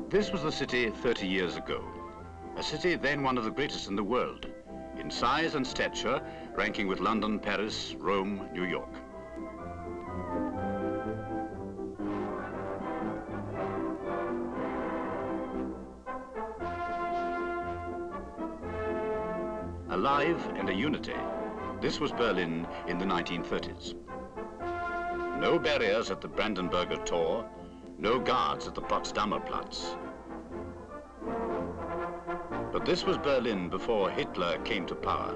This was the city 30 years ago, a city then one of the greatest in the world, in size and stature, ranking with London, Paris, Rome, New York. Alive and a unity, this was Berlin in the 1930s. No barriers at the Brandenburger Tor, no guards at the Potsdamer Platz. But this was Berlin before Hitler came to power.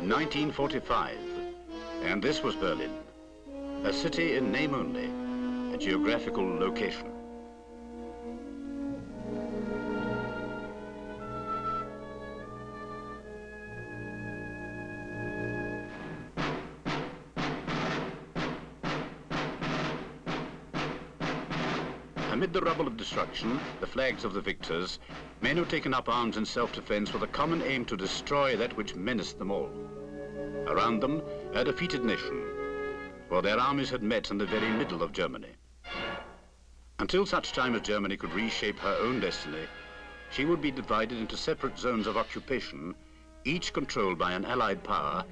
(1945), and this was Berlin, a city in name only, a geographical location. Amid the rubble of destruction, the flags of the victors, men who'd taken up arms in self-defense with a common aim to destroy that which menaced them all. Around them, a defeated nation, for their armies had met in the very middle of Germany. Until such time as Germany could reshape her own destiny, she would be divided into separate zones of occupation, each controlled by an allied power,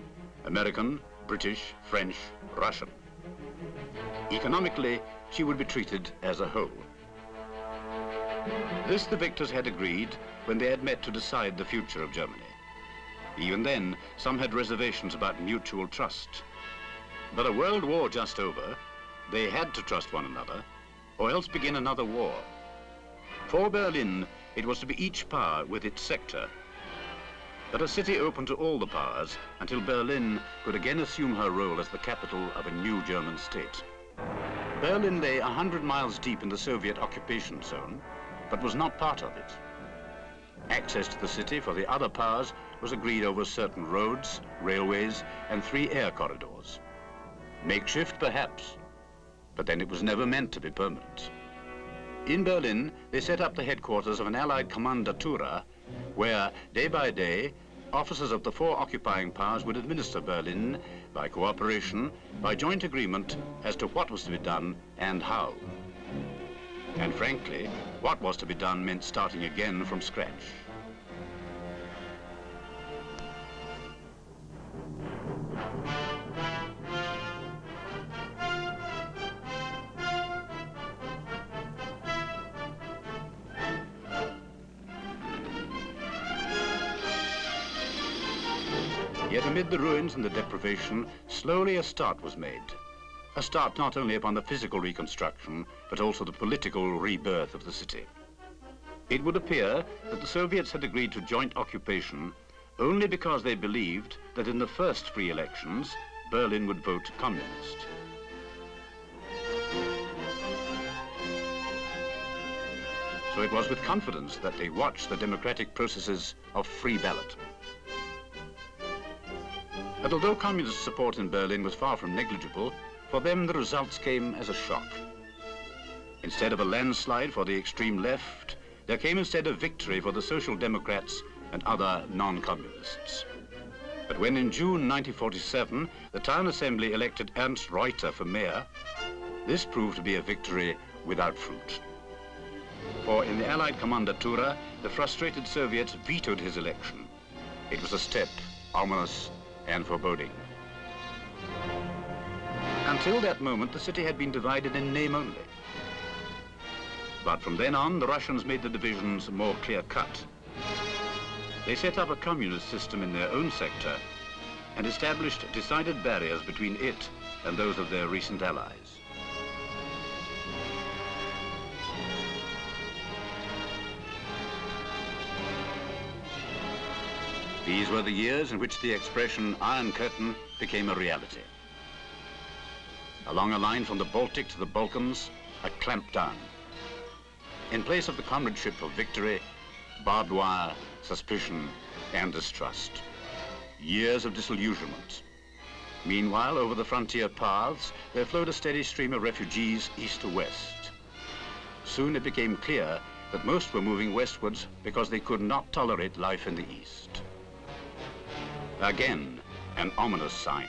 American, British, French, Russian. Economically, she would be treated as a whole. This the victors had agreed when they had met to decide the future of Germany. Even then, some had reservations about mutual trust. But a world war just over, they had to trust one another, or else begin another war. For Berlin, it was to be each power with its sector, but a city open to all the powers until Berlin could again assume her role as the capital of a new German state. Berlin lay 100 miles deep in the Soviet occupation zone, but was not part of it. Access to the city for the other powers was agreed over certain roads, railways, and 3 air corridors. Makeshift, perhaps, but then it was never meant to be permanent. In Berlin, they set up the headquarters of an Allied Kommandatura, where, day by day, officers of the 4 occupying powers would administer Berlin by cooperation, by joint agreement as to what was to be done and how. And frankly, what was to be done meant starting again from scratch. Yet amid the ruins and the deprivation, slowly a start was made. A start not only upon the physical reconstruction, but also the political rebirth of the city. It would appear that the Soviets had agreed to joint occupation only because they believed that in the first free elections, Berlin would vote communist. So it was with confidence that they watched the democratic processes of free ballot. But although communist support in Berlin was far from negligible, for them the results came as a shock. Instead of a landslide for the extreme left, there came instead a victory for the Social Democrats and other non-communists. But when in June 1947, the town assembly elected Ernst Reuter for mayor, this proved to be a victory without fruit. For in the Allied Kommandatura, the frustrated Soviets vetoed his election. It was a step, ominous and foreboding. Until that moment, the city had been divided in name only. But from then on, the Russians made the divisions more clear-cut. They set up a communist system in their own sector and established decided barriers between it and those of their recent allies. These were the years in which the expression Iron Curtain became a reality. Along a line from the Baltic to the Balkans, a clampdown. In place of the comradeship of victory, barbed wire, suspicion, and distrust. Years of disillusionment. Meanwhile, over the frontier paths, there flowed a steady stream of refugees east to west. Soon it became clear that most were moving westwards because they could not tolerate life in the east. Again, an ominous sign.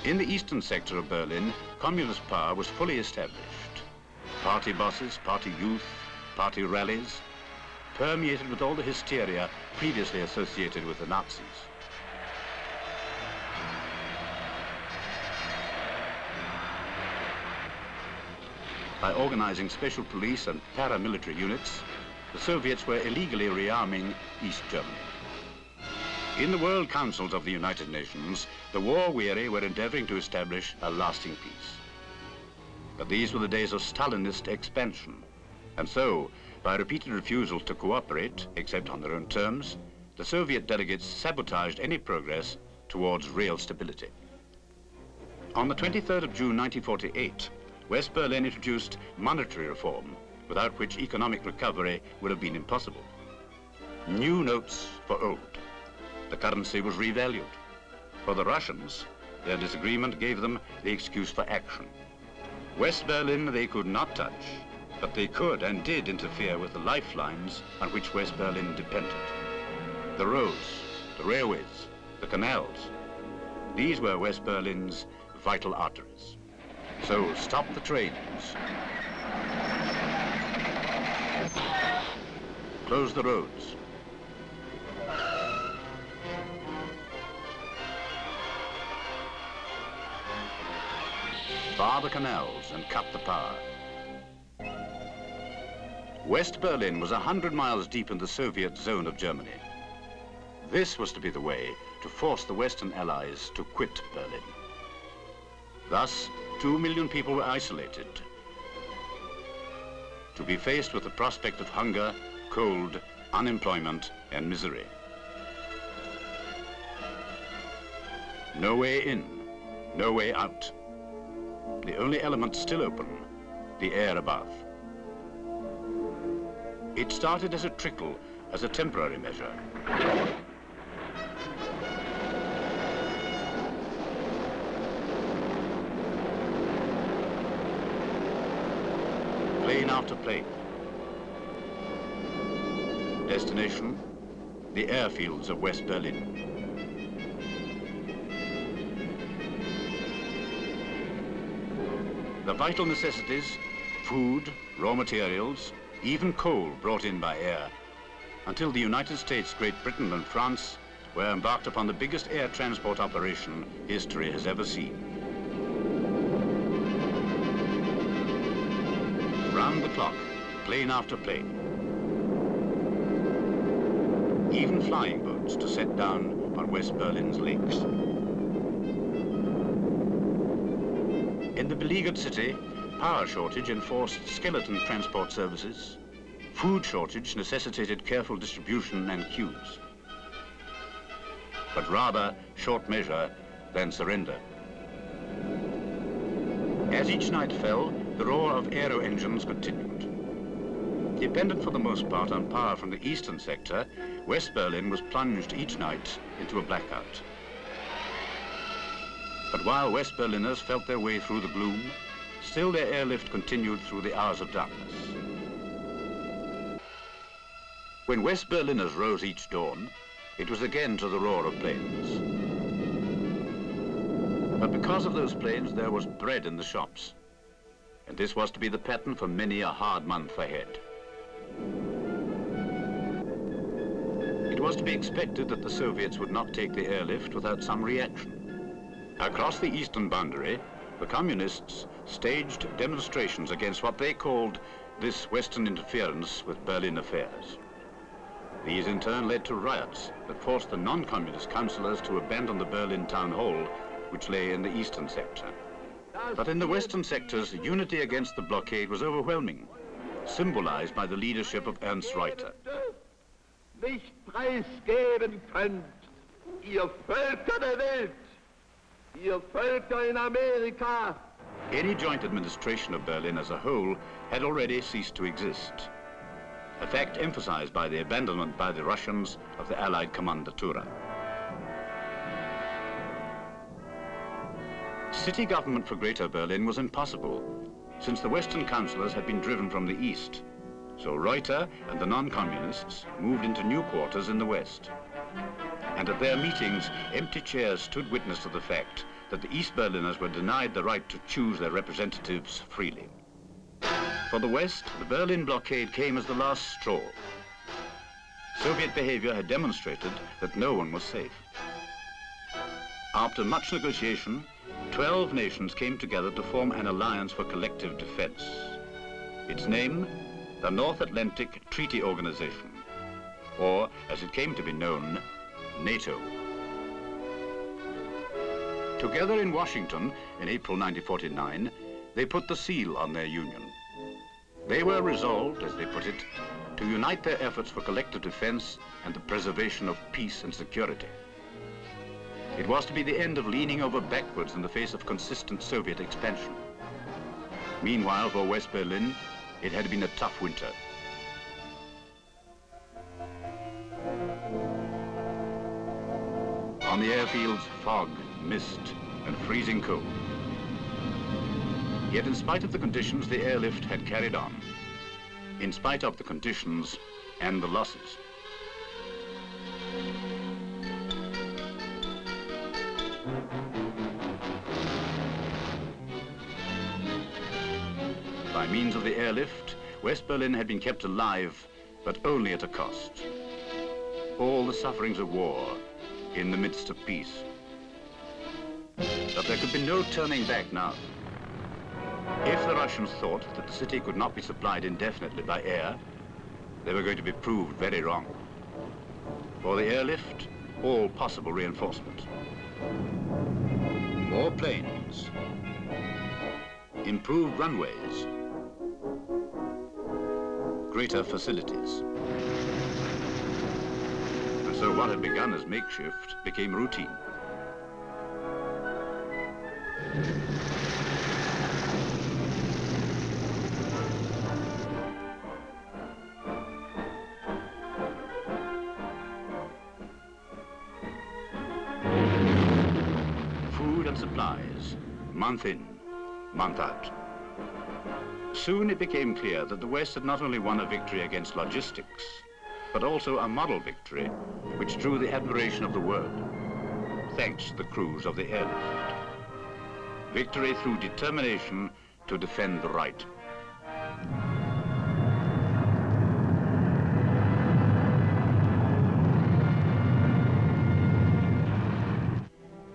In the eastern sector of Berlin, communist power was fully established. Party bosses, party youth, party rallies, permeated with all the hysteria previously associated with the Nazis. By organizing special police and paramilitary units, the Soviets were illegally rearming East Germany. In the World Councils of the United Nations, the war-weary were endeavoring to establish a lasting peace. But these were the days of Stalinist expansion, and so, by repeated refusals to cooperate, except on their own terms, the Soviet delegates sabotaged any progress towards real stability. On the 23rd of June 1948, West Berlin introduced monetary reform, without which economic recovery would have been impossible. New notes for old. The currency was revalued. For the Russians, their disagreement gave them the excuse for action. West Berlin they could not touch, but they could and did interfere with the lifelines on which West Berlin depended. The roads, the railways, the canals. These were West Berlin's vital arteries. So stop the trains. Close the roads. Bar the canals and cut the power. West Berlin was 100 miles deep in the Soviet zone of Germany. This was to be the way to force the Western Allies to quit Berlin. Thus, 2 million people were isolated, to be faced with the prospect of hunger, cold, unemployment, and misery. No way in, no way out. The only element still open, the air above. It started as a trickle, as a temporary measure. Plane after plane. Destination, the airfields of West Berlin. The vital necessities, food, raw materials, even coal brought in by air, until the United States, Great Britain and France were embarked upon the biggest air transport operation history has ever seen. Round the clock, plane after plane. Even flying boats to set down on West Berlin's lakes. In the beleaguered city, power shortage enforced skeleton transport services. Food shortage necessitated careful distribution and queues. But rather short measure than surrender. As each night fell, the roar of aero engines continued. Dependent for the most part on power from the eastern sector, West Berlin was plunged each night into a blackout. But while West Berliners felt their way through the gloom, still their airlift continued through the hours of darkness. When West Berliners rose each dawn, it was again to the roar of planes. But because of those planes, there was bread in the shops. And this was to be the pattern for many a hard month ahead. It was to be expected that the Soviets would not take the airlift without some reaction. Across the eastern boundary, the communists staged demonstrations against what they called this Western interference with Berlin affairs. These in turn led to riots that forced the non-communist councillors to abandon the Berlin town hall, which lay in the eastern sector. But in the western sectors, unity against the blockade was overwhelming, symbolized by the leadership of Ernst Reuter. Nicht preisgeben könnt, ihr Völker der Welt, ihr Völker in Amerika. Any joint administration of Berlin as a whole had already ceased to exist, a fact emphasized by the abandonment by the Russians of the Allied Kommandatura. City government for Greater Berlin was impossible, since the Western councillors had been driven from the east. So Reuter and the non-communists moved into new quarters in the west. And at their meetings, empty chairs stood witness to the fact that the East Berliners were denied the right to choose their representatives freely. For the West, the Berlin blockade came as the last straw. Soviet behavior had demonstrated that no one was safe. After much negotiation, 12 nations came together to form an alliance for collective defense. Its name, the North Atlantic Treaty Organization, or, as it came to be known, NATO. Together in Washington in April 1949, they put the seal on their union. They were resolved, as they put it, to unite their efforts for collective defense and the preservation of peace and security. It was to be the end of leaning over backwards in the face of consistent Soviet expansion. Meanwhile, for West Berlin, it had been a tough winter. On the airfields, fog, mist, and freezing cold. Yet in spite of the conditions, the airlift had carried on. In spite of the conditions and the losses. By means of the airlift, West Berlin had been kept alive, but only at a cost. All the sufferings of war in the midst of peace. But there could be no turning back now. If the Russians thought that the city could not be supplied indefinitely by air, they were going to be proved very wrong. For the airlift, all possible reinforcement. More planes, improved runways, greater facilities. And so what had begun as makeshift became routine. Food and supplies, month in, month out. Soon it became clear that the West had not only won a victory against logistics, but also a model victory which drew the admiration of the world, thanks to the crews of the airlift. Victory through determination to defend the right.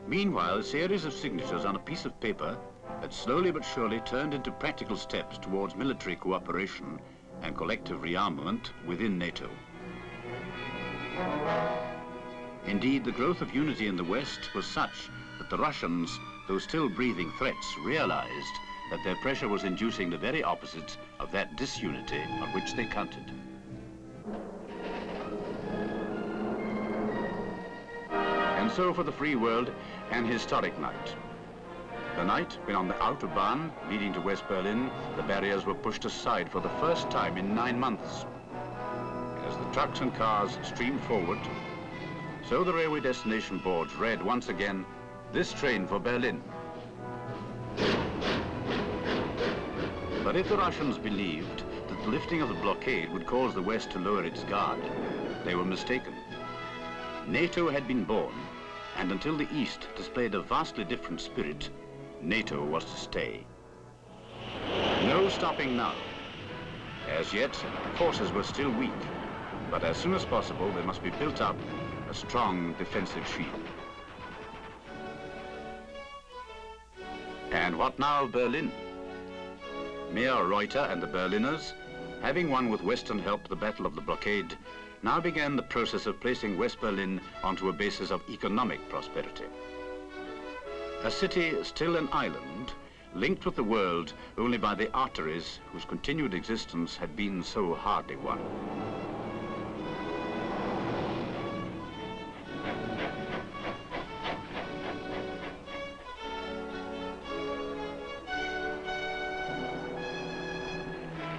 Meanwhile, a series of signatures on a piece of paper had slowly but surely turned into practical steps towards military cooperation and collective rearmament within NATO. Indeed, the growth of unity in the West was such that the Russians, though still breathing threats, realized that their pressure was inducing the very opposite of that disunity on which they counted. And so for the free world, an historic night. The night when on the Autobahn leading to West Berlin, the barriers were pushed aside for the first time in 9 months. As the trucks and cars streamed forward, so the railway destination boards read once again, "This train for Berlin." But if the Russians believed that the lifting of the blockade would cause the West to lower its guard, they were mistaken. NATO had been born, and until the East displayed a vastly different spirit, NATO was to stay. No stopping now. As yet, the forces were still weak, but as soon as possible, there must be built up a strong defensive shield. And what now of Berlin? Mayor Reuter and the Berliners, having won with Western help the Battle of the Blockade, now began the process of placing West Berlin onto a basis of economic prosperity. A city still an island, linked with the world only by the arteries whose continued existence had been so hardly won.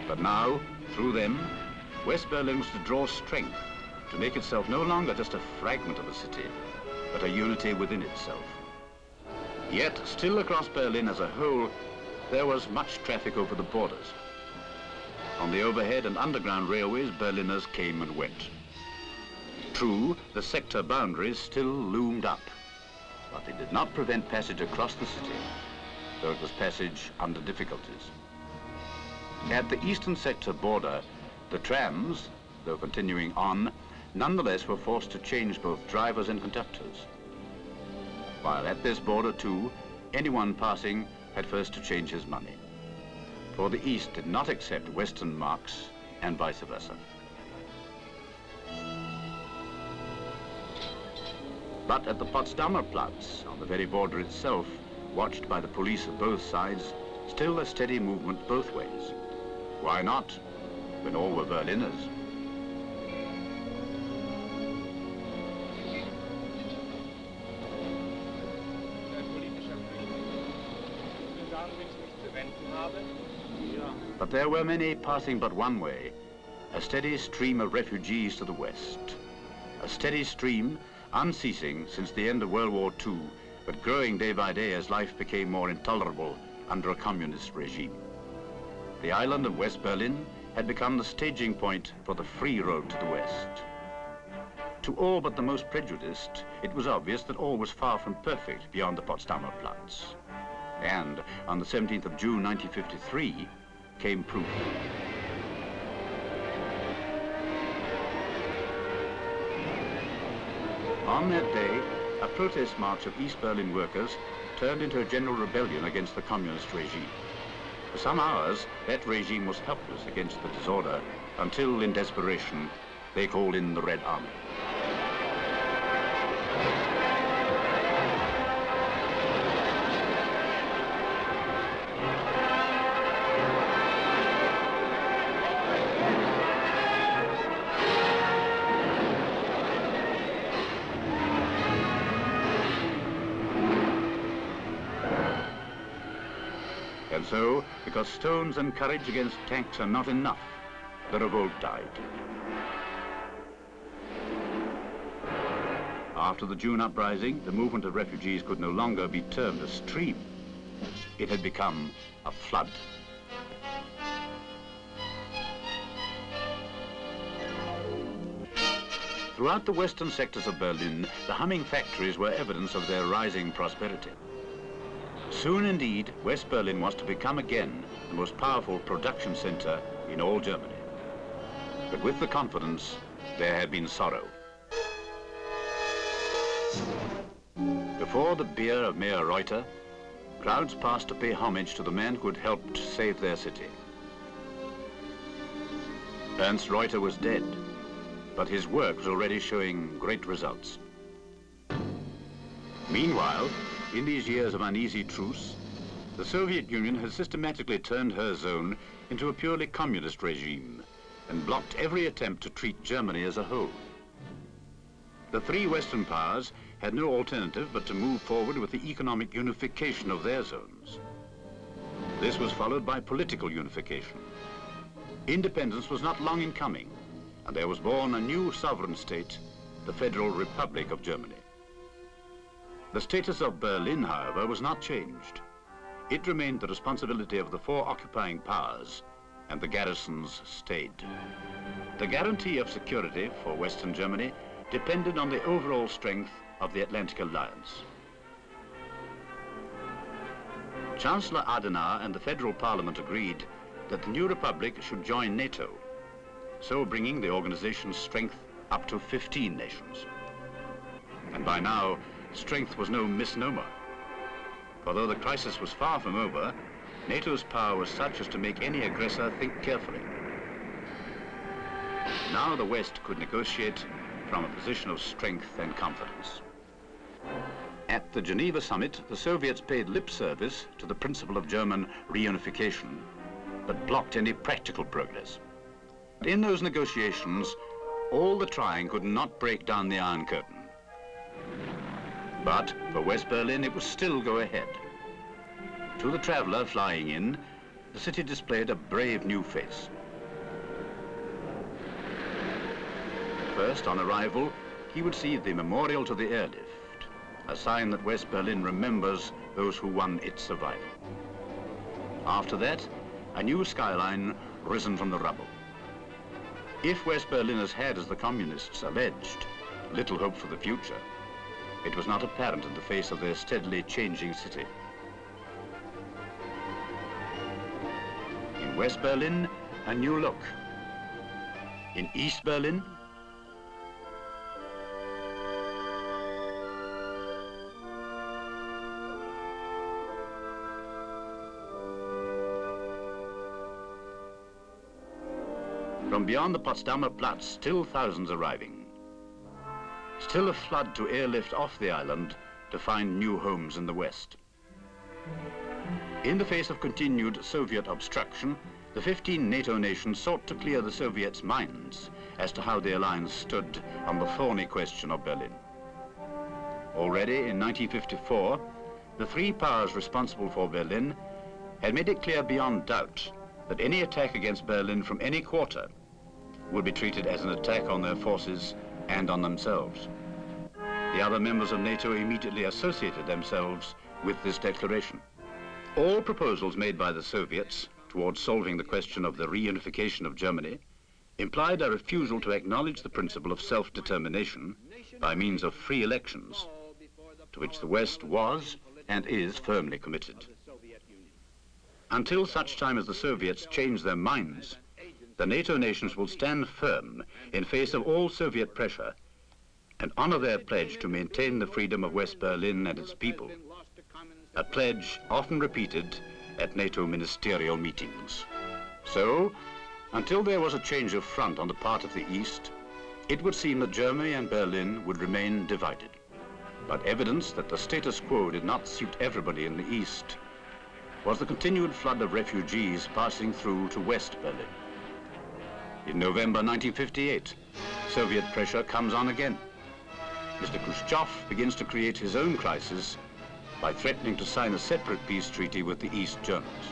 But now, through them, West Berlin was to draw strength, to make itself no longer just a fragment of a city, but a unity within itself. Yet, still across Berlin as a whole, there was much traffic over the borders. On the overhead and underground railways, Berliners came and went. True, the sector boundaries still loomed up, but they did not prevent passage across the city, though it was passage under difficulties. At the eastern sector border, the trams, though continuing on, nonetheless were forced to change both drivers and conductors. While at this border too, anyone passing had first to change his money, for the East did not accept Western marks and vice versa. But at the Potsdamer Platz, on the very border itself, watched by the police of both sides, still a steady movement both ways. Why not, when all were Berliners? But there were many passing but one way, a steady stream of refugees to the west. A steady stream, unceasing since the end of World War II, but growing day by day as life became more intolerable under a communist regime. The island of West Berlin had become the staging point for the free road to the west. To all but the most prejudiced, it was obvious that all was far from perfect beyond the Potsdamer Platz. And on the 17th of June 1953 came proof. On that day, a protest march of East Berlin workers turned into a general rebellion against the communist regime. For some hours, that regime was helpless against the disorder until, in desperation, they called in the Red Army. And so, because stones and courage against tanks are not enough, the revolt died. After the June uprising, the movement of refugees could no longer be termed a stream. It had become a flood. Throughout the western sectors of Berlin, the humming factories were evidence of their rising prosperity. Soon indeed, West Berlin was to become again the most powerful production center in all Germany. But with the confidence, there had been sorrow. Before the bier of Mayor Reuter, crowds passed to pay homage to the man who had helped save their city. Ernst Reuter was dead, but his work was already showing great results. Meanwhile, in these years of uneasy truce, the Soviet Union has systematically turned her zone into a purely communist regime and blocked every attempt to treat Germany as a whole. The three Western powers had no alternative but to move forward with the economic unification of their zones. This was followed by political unification. Independence was not long in coming, and there was born a new sovereign state, the Federal Republic of Germany. The status of Berlin, however, was not changed. It remained the responsibility of the four occupying powers, and the garrisons stayed. The guarantee of security for Western Germany depended on the overall strength of the Atlantic Alliance. Chancellor Adenauer and the Federal Parliament agreed that the new republic should join NATO, so bringing the organization's strength up to 15 nations. And by now, strength was no misnomer. For though the crisis was far from over, NATO's power was such as to make any aggressor think carefully. Now the West could negotiate from a position of strength and confidence. At the Geneva summit, the Soviets paid lip service to the principle of German reunification, but blocked any practical progress. In those negotiations, all the trying could not break down the Iron Curtain. But for West Berlin, it was still go ahead. To the traveler flying in, the city displayed a brave new face. First, on arrival, he would see the memorial to the airlift, a sign that West Berlin remembers those who won its survival. After that, a new skyline risen from the rubble. If West Berliners had, as the communists alleged, little hope for the future. It was not apparent in the face of their steadily changing city. In West Berlin, a new look. In East Berlin, from beyond the Potsdamer Platz, still thousands arriving. Still a flood to airlift off the island to find new homes in the West. In the face of continued Soviet obstruction, the 15 NATO nations sought to clear the Soviets' minds as to how the alliance stood on the thorny question of Berlin. Already in 1954, the three powers responsible for Berlin had made it clear beyond doubt that any attack against Berlin from any quarter would be treated as an attack on their forces and on themselves. The other members of NATO immediately associated themselves with this declaration. All proposals made by the Soviets towards solving the question of the reunification of Germany implied a refusal to acknowledge the principle of self-determination by means of free elections, to which the West was and is firmly committed. Until such time as the Soviets change their minds, the NATO nations will stand firm in face of all Soviet pressure and honor their pledge to maintain the freedom of West Berlin and its people, a pledge often repeated at NATO ministerial meetings. So, until there was a change of front on the part of the East, it would seem that Germany and Berlin would remain divided. But evidence that the status quo did not suit everybody in the East was the continued flood of refugees passing through to West Berlin. In November 1958, Soviet pressure comes on again. Mr. Khrushchev begins to create his own crisis by threatening to sign a separate peace treaty with the East Germans.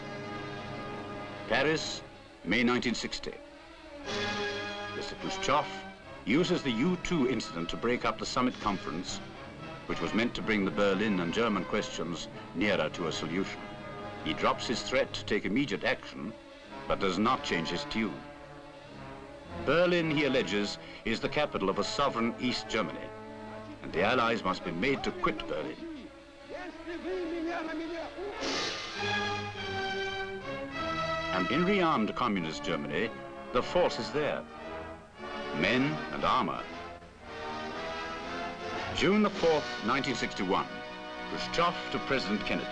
Paris, May 1960. Mr. Khrushchev uses the U-2 incident to break up the summit conference, which was meant to bring the Berlin and German questions nearer to a solution. He drops his threat to take immediate action, but does not change his tune. Berlin, he alleges, is the capital of a sovereign East Germany, and the Allies must be made to quit Berlin. And in rearmed communist Germany, the force is there. Men and armor. June the 4th, 1961, Khrushchev to President Kennedy.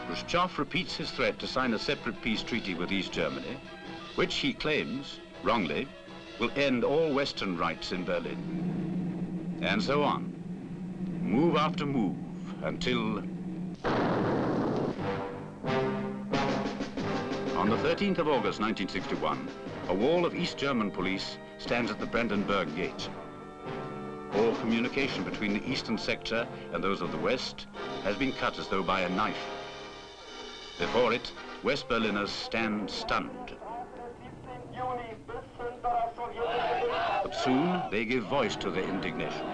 Khrushchev repeats his threat to sign a separate peace treaty with East Germany, which he claims, wrongly, will end all Western rights in Berlin. And so on, move after move, until... On the 13th of August 1961, a wall of East German police stands at the Brandenburg Gate. All communication between the eastern sector and those of the west has been cut as though by a knife. Before it, West Berliners stand stunned. But soon they give voice to their indignation.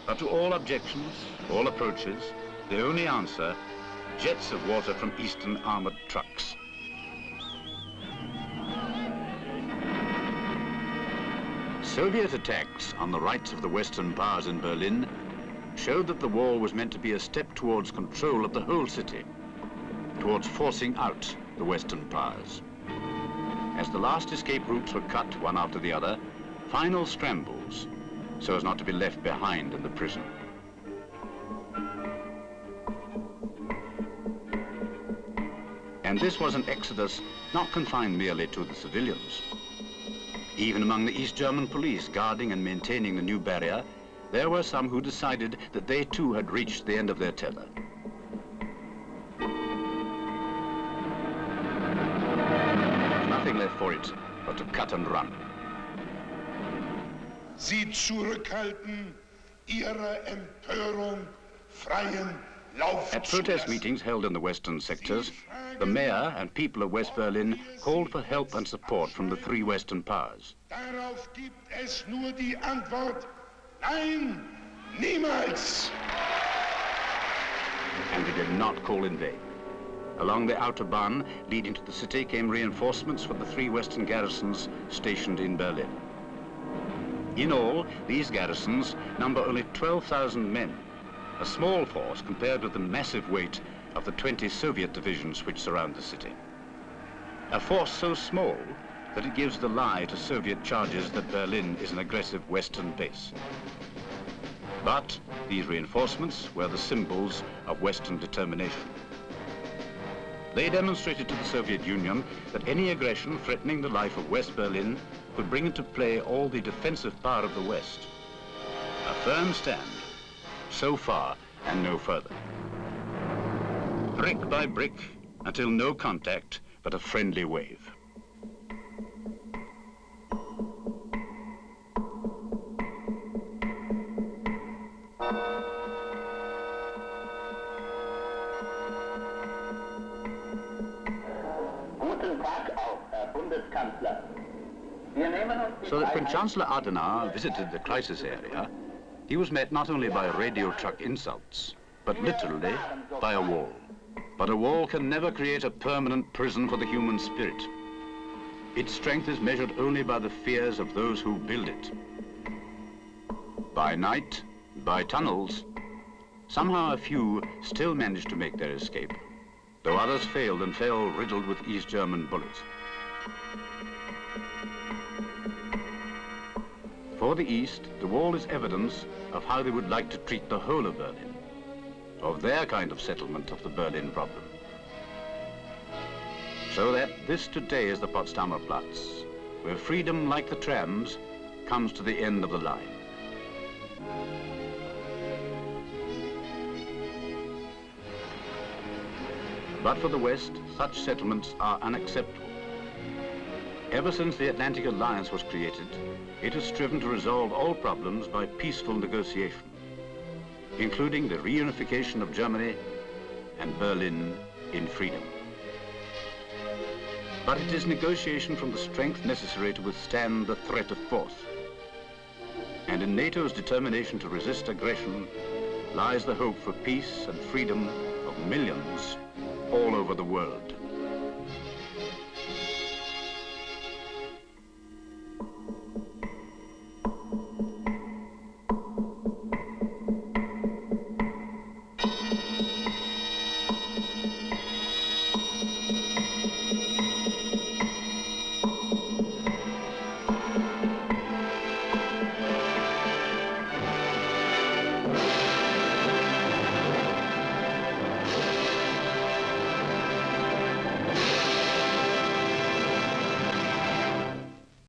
But to all objections, all approaches, the only answer, jets of water from eastern armored trucks. Soviet attacks on the rights of the Western powers in Berlin showed that the wall was meant to be a step towards control of the whole city, towards forcing out the Western powers. As the last escape routes were cut one after the other, final scrambles, so as not to be left behind in the prison. And this was an exodus not confined merely to the civilians. Even among the East German police guarding and maintaining the new barrier, there were some who decided that they too had reached the end of their tether. Nothing left for it but to cut and run. Sie zurückhalten, ihrer Empörung freien Lauf At protest meetings held in the western sectors, the mayor and people of West Berlin called for help and support from the three Western powers. Darauf gibt es nur die Antwort: Nein, niemals! And they did not call in vain. Along the Autobahn leading to the city came reinforcements for the three Western garrisons stationed in Berlin. In all, these garrisons number only 12,000 men, a small force compared with the massive weight of the 20 Soviet divisions which surround the city. A force so small that it gives the lie to Soviet charges that Berlin is an aggressive Western base. But these reinforcements were the symbols of Western determination. They demonstrated to the Soviet Union that any aggression threatening the life of West Berlin could bring into play all the defensive power of the West. A firm stand, so far and no further. Brick by brick, until no contact but a friendly wave. So that when Chancellor Adenauer visited the crisis area, he was met not only by radio truck insults, but literally by a wall. But a wall can never create a permanent prison for the human spirit. Its strength is measured only by the fears of those who build it. By night, by tunnels, somehow a few still managed to make their escape, though others failed and fell riddled with East German bullets. For the East, the wall is evidence of how they would like to treat the whole of Berlin, of their kind of settlement of the Berlin problem. So that this today is the Potsdamer Platz, where freedom, like the trams, comes to the end of the line. But for the West, such settlements are unacceptable. Ever since the Atlantic Alliance was created, it has striven to resolve all problems by peaceful negotiation, including the reunification of Germany and Berlin in freedom. But it is negotiation from the strength necessary to withstand the threat of force. And in NATO's determination to resist aggression lies the hope for peace and freedom of millions all over the world.